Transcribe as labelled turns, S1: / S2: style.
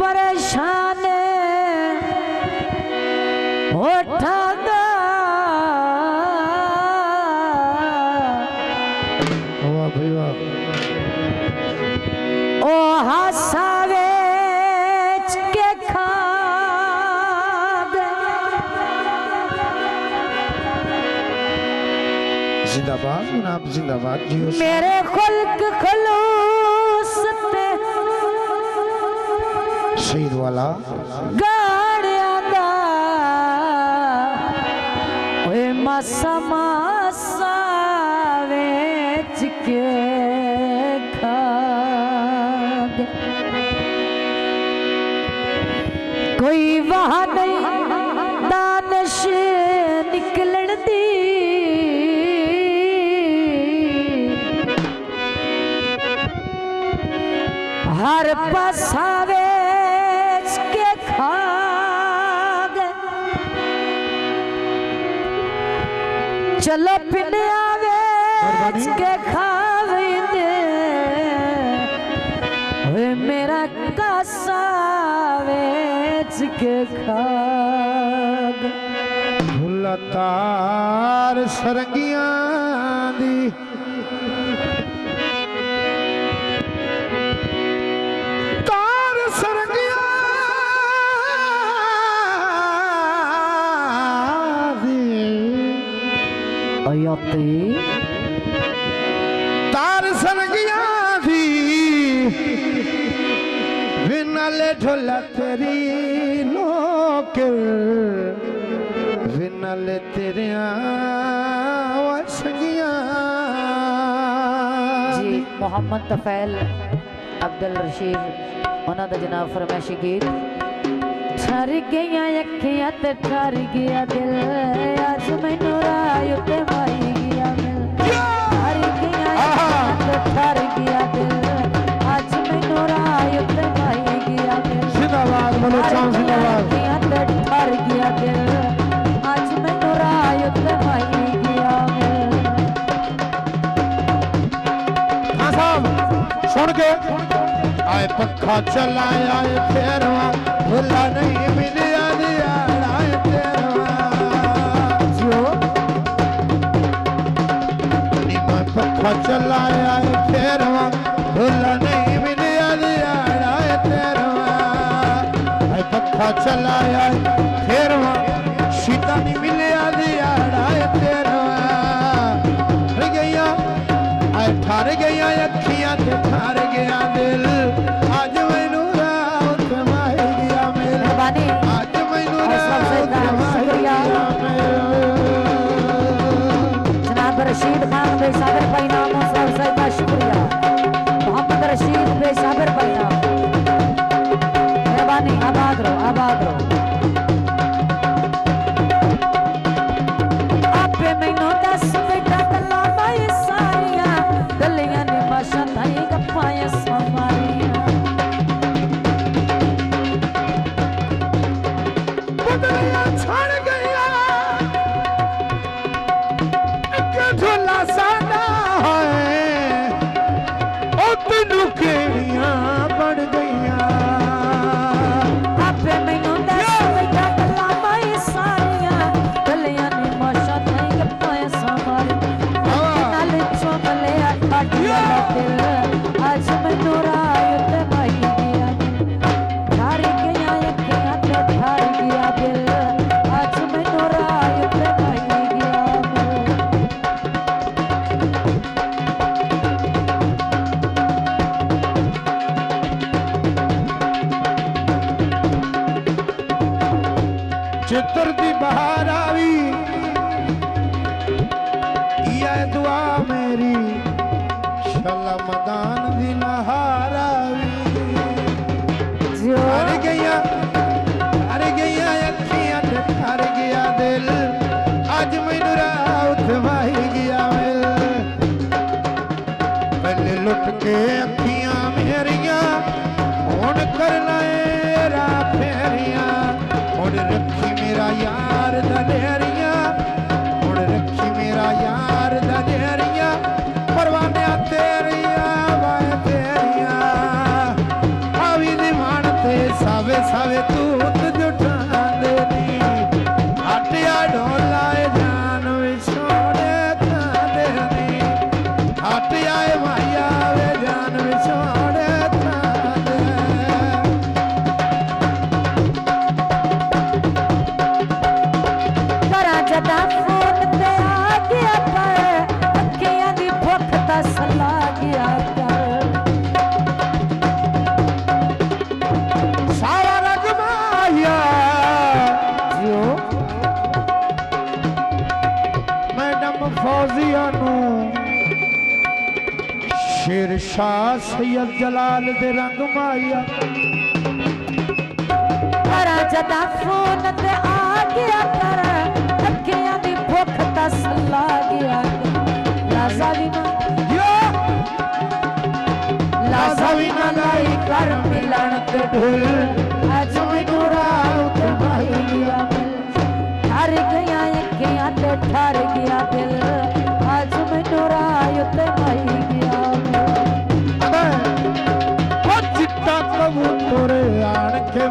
S1: परेशान होठा दा
S2: वाह भाई वाह
S1: ओ हसावे के खा
S2: जिंदाबाद जनाब जिंदाबाद जियो
S1: मेरे खुल्क खलूस ते
S2: शहीद वाला
S1: गाड़िया दा ओए मासा मासा वेच के खा दे कोई वहाँ नहीं दानिश निकलन दी हर पासा वेच के खा गए चलो पिने वेच के खावे दे वे मेरा कासा वेच के खा गए
S2: भुलतार सरंगियां दी तार सरगिया थी विनले ढोला तेरी लोक विनले तेरे संगिया
S1: जी मोहम्मद तफैल अब्दुल रशीद उन्होंने दा जनाब फरमाइशी गीत ठर गया अखियां ते ठर गया दिल आज मैनू राह उत्ते माई गया मिल ठर गया अखियां ते ठर गया दिल आज मैनू राह उत्ते माई गया मिल
S2: जिंदाबाद बलोचान जिंदाबाद
S1: अखियां ते ठर गया दिल आज मैनू राह उत्ते माई गया मिल
S2: हां साहब सुन के आए पंखा चलाया आए फेरवा भुला नहीं मिलिया दिया आए तेरवा जो निमा पंखा चलाया आए फेरवा भुला नहीं मिलिया दिया आए तेरवा आए पंखा चलाया आए फेरवा सीता नहीं मिलिया दिया आए तेरवा गया आए ठार गया अखियां ते ठार गया दिल आज मैनू रात माही गया मेरा आज मैनू रात
S1: शुक्रिया जनाब रशीद खान बेसाबर भाई नाम का शुक्रिया मोहम्मद रशीद बेसाबर भाई नाम मेहरबानी आबाद रहो आपे मैनू दस बेटा गल्लां माई सारियां गलियां ने भाषा ताई गप्पां समारियां
S2: बदलिया छड़ गया एक झोला सादा है ओ तेनू केड़ियां बन गईयां
S1: आपे मैनू दस बेटा गल्लां माई सारियां गलियां ने भाषा ताई गप्पां समारियां नाल चुमलिया काटिया दिल आज मैनू राह उत्ते माई गया ठर गया अखियां ते ठर गया दिल आज मैनू राह उत्ते माई गया
S2: चित्र दी बहार आवी ये दुआ मेरी शला मदान दी नहार आवी
S1: जो
S2: हर गया अखियां ते हर गया दिल आज मैनू रात माही गया मिल पहले लुट के अखियां मेरियां हुण करना रा फेरियां हुण रखी मेरा यार दलेरियां हुण रखी मेरा यार दलेरियां परवानियां तेरियां वाए तेरियां आवी दी मान ते सा ਵੇ ਤੂਤ ਜੁਟਾਂਦੇ ਨੀ ਹਟਿਆ ਢੋਲਾਏ ਜਾਨ ਵਿਛੋੜੇ ਤਾਂਦੇ ਨੀ ਹਟਿਆ ਮਾਇਆ ਵੇ ਜਾਨ ਵਿਛੋੜੇ ਤਾਂਦੇ
S1: ਕਰਾਂ ਜਦਾਂ ਫੋਨ ਤੇ ਆ ਗਿਆ ਪਰ ਅੱਖੀਆਂ ਦੀ ਭੁੱਖ ਤਾਂ ਸਲਾ ਗਿਆ ਕਰ
S2: ਸਾਰਾ ਰੰਗ ਮਾਇਆ
S1: ਜਿਓ
S2: ਮੈਡਮ ਫੌਜ਼ੀਆ ਨੂੰ ਸ਼ੇਰ ਸ਼ਾਹ ਸੈਯਦ ਜਲਾਲ ਦੇ ਰੰਗ ਮਾਇਆ
S1: ਕਰਾਂ ਜਦਾਂ ਫੋਨ ਤੇ ਆ ਗਿਆ ਕਰ ਅੱਖੀਆਂ ਦੀ ਭੁੱਖ ਤਾਂ ਸਲਾ ਗਿਆ ਕਰ ਲਾਜ਼ਾ ਵੀ ਨਾ ਲਾਜ਼ਾ ਵੀ ਨਾ ਲਾਈ ਕਰ ਮਿਲਣ ਤੇ ਢੁੱਲ ਅੱਜ ਮੈਨੂੰ ਰਾਤ ਭਾਈ ਗਿਆ ਮਿਲ ਠਰ ਗਿਆ ਅੱਖੀਆਂ ਤੇ ਠਰ ਗਿਆ ਦਿਲ ਅੱਜ ਮੈਨੂੰ ਰਾਤ ਭਾਈ ਗਿਆ ਮਿਲ
S2: ਉਹ ਚਿੱਟਾ ਕਬੂਤਰ ਆਣ ਕੇ